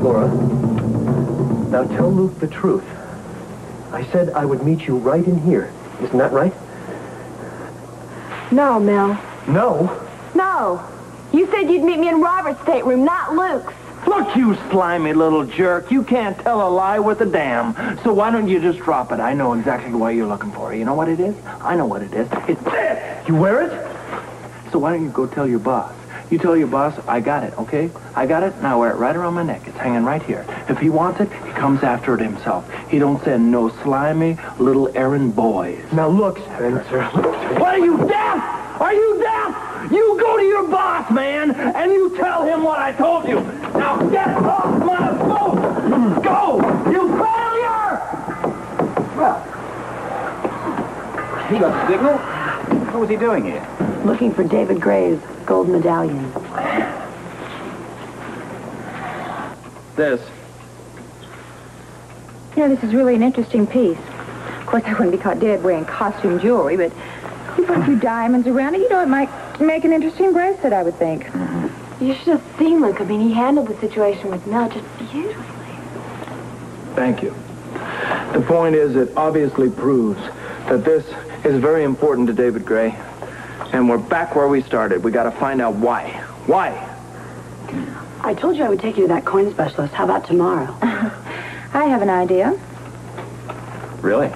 Laura, now tell Luke the truth. I said I would meet you right in here. Isn't that right? No, Mel. No? No. You said you'd meet me in Robert's stateroom, not Luke's. Look, you slimy little jerk. You can't tell a lie with a damn. So why don't you just drop it? I know exactly what you're looking for. You know what it is? I know what it is. It's this. You wear it? So why don't you go tell your boss? You tell your boss, I got it, okay? I got it, and I wear it right around my neck. It's hanging right here. If he wants it, he comes after it himself. He don't send no slimy little errand boys. Now look, Spencer. What, are you deaf? Are you deaf? You go to your boss, man, and you tell him what I told you. Now get off my boat! Go! You failure! Well, he got the signal. What was he doing here? Looking for David Gray's gold medallion. This. You know, this is really an interesting piece. Of course, I wouldn't be caught dead wearing costume jewelry, but you put a few diamonds around it, you know, it might make an interesting bracelet, I would think. You should have seen Luke. I mean, he handled the situation with Mel just beautifully. Thank you. The point is, it obviously proves that this is very important to David Gray. And we're back where we started. We got to find out why. Why? I told you I would take you to that coin specialist. How about tomorrow? I have an idea. Really?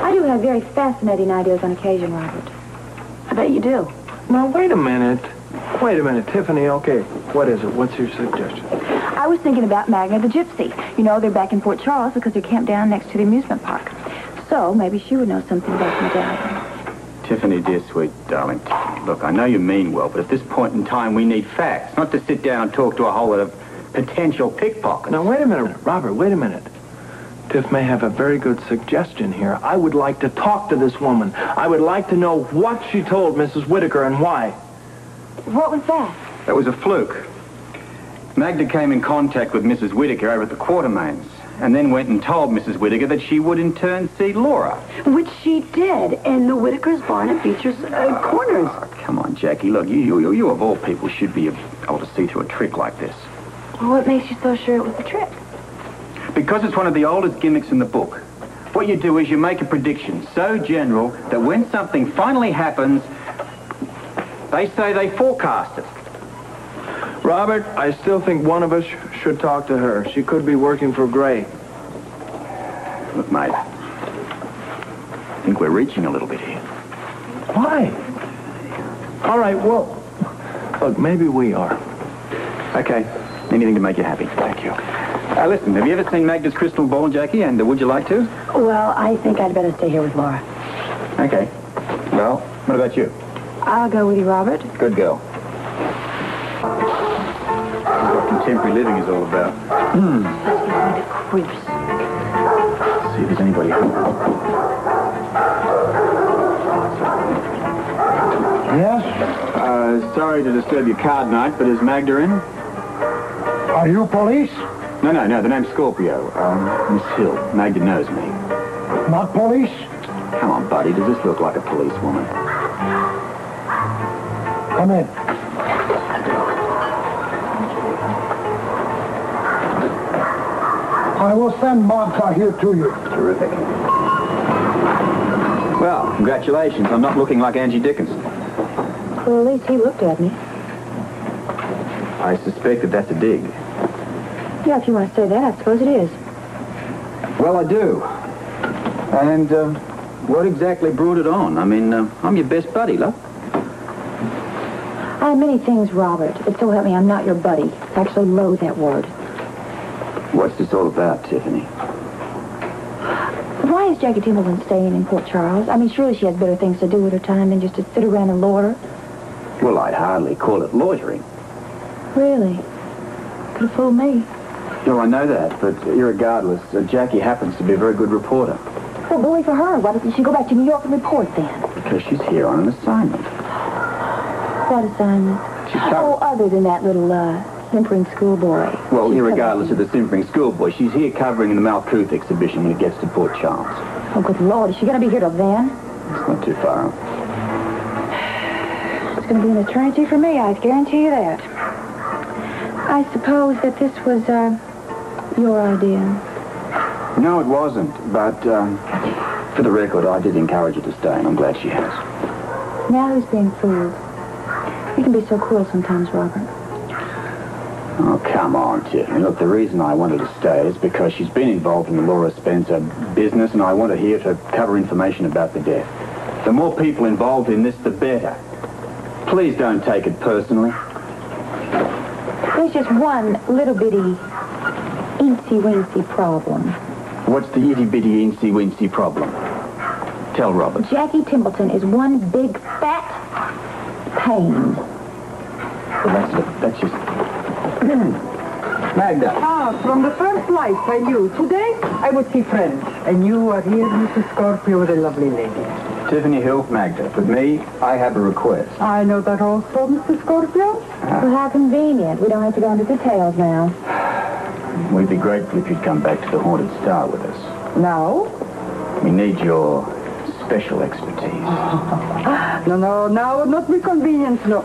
I do have very fascinating ideas on occasion, Robert. I bet you do. Now, wait a minute. Wait a minute, Tiffany. Okay, what is it? What's your suggestion? I was thinking about Magna the Gypsy. You know, they're back in Port Charles because they're camped down next to the amusement park. So maybe she would know something about the medallion. Tiffany, dear sweet darling. Look, I know you mean well, but at this point in time, we need facts, not to sit down and talk to a whole lot of potential pickpockets. Now, wait a minute, Robert, wait a minute. Tiff may have a very good suggestion here. I would like to talk to this woman. I would like to know what she told Mrs. Whitaker and why. What was that? That was a fluke. Magda came in contact with Mrs. Whitaker over at the Quartermains, and then went and told Mrs. Whitaker that she would in turn see Laura. Which she did, and the Whitaker's barn it features corners. Oh, come on, Jackie. Look, you of all people should be able to see through a trick like this. Well, what makes you so sure it was a trick? Because it's one of the oldest gimmicks in the book. What you do is you make a prediction so general that when something finally happens, they say they forecast it. Robert, I still think one of us should talk to her. She could be working for Gray. Look, mate, I think we're reaching a little bit here. Why? All right, well, look, maybe we are. Okay, anything to make you happy. Thank you. Listen, have you ever seen Magda's crystal ball, Jackie? And would you like to? Well, I think I'd better stay here with Laura. Okay. Well, what about you? I'll go with you, Robert. Good girl. That's what contemporary living is all about. Let's get going to creeps. See if there's anybody home. Yes? Sorry to disturb your card night, but is Magda in? Are you police? No, the name's Scorpio. Miss Hill. Magda knows me. Not police? Come on, buddy. Does this look like a policewoman? Come in. I will send Martha here to you. Terrific. Well, congratulations. I'm not looking like Angie Dickinson. Well, at least he looked at me. I suspect that that's a dig. Yeah, if you want to say that, I suppose it is. Well, I do. And, what exactly brought it on? I mean, I'm your best buddy, love. I have many things, Robert, but so help me, I'm not your buddy. I actually loathe that word. What's this all about, Tiffany? Why is Jackie Templeton staying in Port Charles? I mean, surely she has better things to do with her time than just to sit around and loiter. Well, I'd hardly call it loitering. Really? Could have fooled me. Well, I know that, but irregardless, Jackie happens to be a very good reporter. Well, bully for her. Why doesn't she go back to New York and report then? Because she's here on an assignment. What assignment? Oh, other than that little, simpering schoolboy. Well, irregardless of the simpering schoolboy, she's here covering the Malkuth exhibition when it gets to Port Charles. Oh, good Lord. Is she going to be here till then? It's not too far off. It's going to be an eternity for me, I guarantee you that. I suppose that this was, your idea. No, it wasn't. But, for the record, I did encourage her to stay, and I'm glad she has. Now who's being fooled? You can be so cruel sometimes, Robert. Oh, come on, Tiffany. Look, the reason I wanted to stay is because she's been involved in the Laura Spencer business, and I want her here to cover information about the death. The more people involved in this, the better. Please don't take it personally. There's just one little bitty eensy-weensy problem. What's the itty-bitty, incy-wincy problem? Tell Robert. Jackie Templeton is one big fat pain. Well, that's just... Magda. From the first life I knew. Today, I would see friends. And you are here, Mrs. Scorpio, the lovely lady. Tiffany Hill, Magda. But me, I have a request. I know that also, Mrs. Scorpio. Well, how convenient. We don't have to go into details now. We'd be grateful if you'd come back to the Haunted Star with us. Now? We need your special expertise. No, not be convenient, no.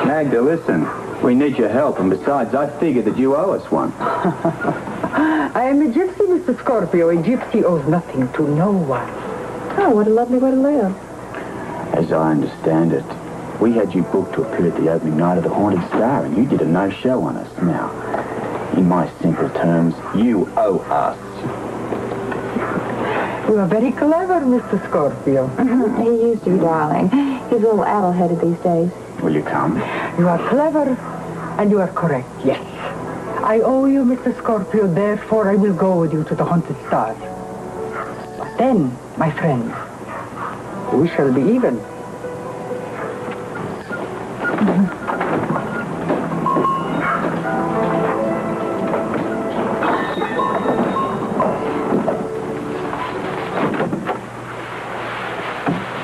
Magda, listen. We need your help, and besides, I figured that you owe us one. I am a gypsy, Mr. Scorpio. A gypsy owes nothing to no one. Oh, what a lovely way to live. As I understand it, we had you booked to appear at the opening night of the Haunted Star, and you did a no-show on us. Now, in my simple terms, you owe us. You are very clever, Mr. Scorpio. He used to be, darling. He's a little addle-headed these days. Will you come? You are clever, and you are correct, yes. I owe you, Mr. Scorpio, therefore I will go with you to the Haunted Star. But then, my friend, we shall be even.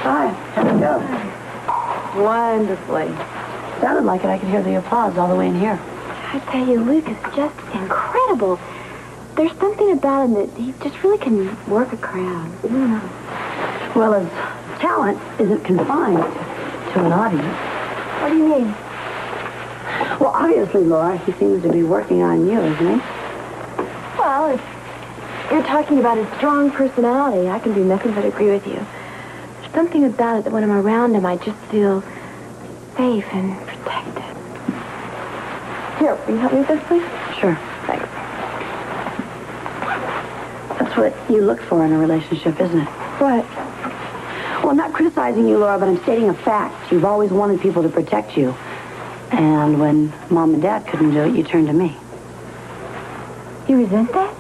Hi, how'd it go? Wonderfully. Sounded like it. I could hear the applause all the way in here. I tell you, Luke is just incredible. There's something about him that he just really can work a crowd. I don't know. Well, his talent isn't confined to an audience. What do you mean? Well, obviously, Laura, he seems to be working on you, isn't he? Well, if you're talking about his strong personality, I can do nothing but agree with you. There's something about it that when I'm around him, I just feel safe and protected. Here, will you help me with this, please? Sure. Thanks. That's what you look for in a relationship, isn't it? What? Well, I'm not criticizing you, Laura, but I'm stating a fact. You've always wanted people to protect you. And when Mom and Dad couldn't do it, you turned to me. You resent that?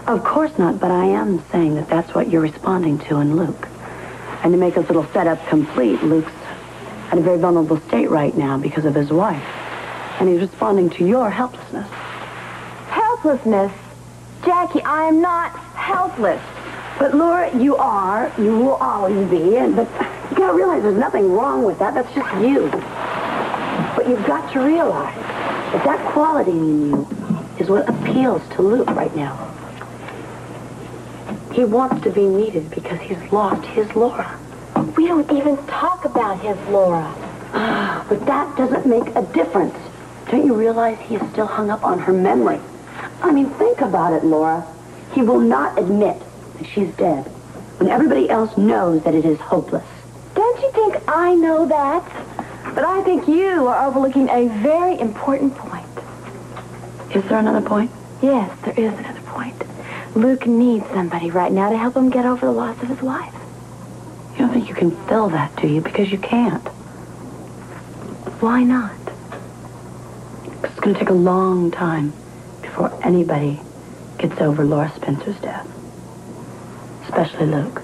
Of course not, but I am saying that that's what you're responding to in Luke. And to make this little setup complete, Luke's in a very vulnerable state right now because of his wife. And he's responding to your helplessness. Helplessness? Jackie, I am not helpless. But Laura, you are. You will always be. But you gotta realize there's nothing wrong with that. That's just you. But you've got to realize that that quality in you is what appeals to Luke right now. He wants to be needed because he's lost his Laura. We don't even talk about his Laura. But that doesn't make a difference. Don't you realize he is still hung up on her memory? I mean, think about it, Laura. He will not admit that she's dead when everybody else knows that it is hopeless. Don't you think I know that? But I think you are overlooking a very important point. Is there another point? Yes, there is another point. Luke needs somebody right now to help him get over the loss of his wife. You don't think you can fill that, do you? Because you can't. Why not? It's going to take a long time before anybody gets over Laura Spencer's death. Especially Luke.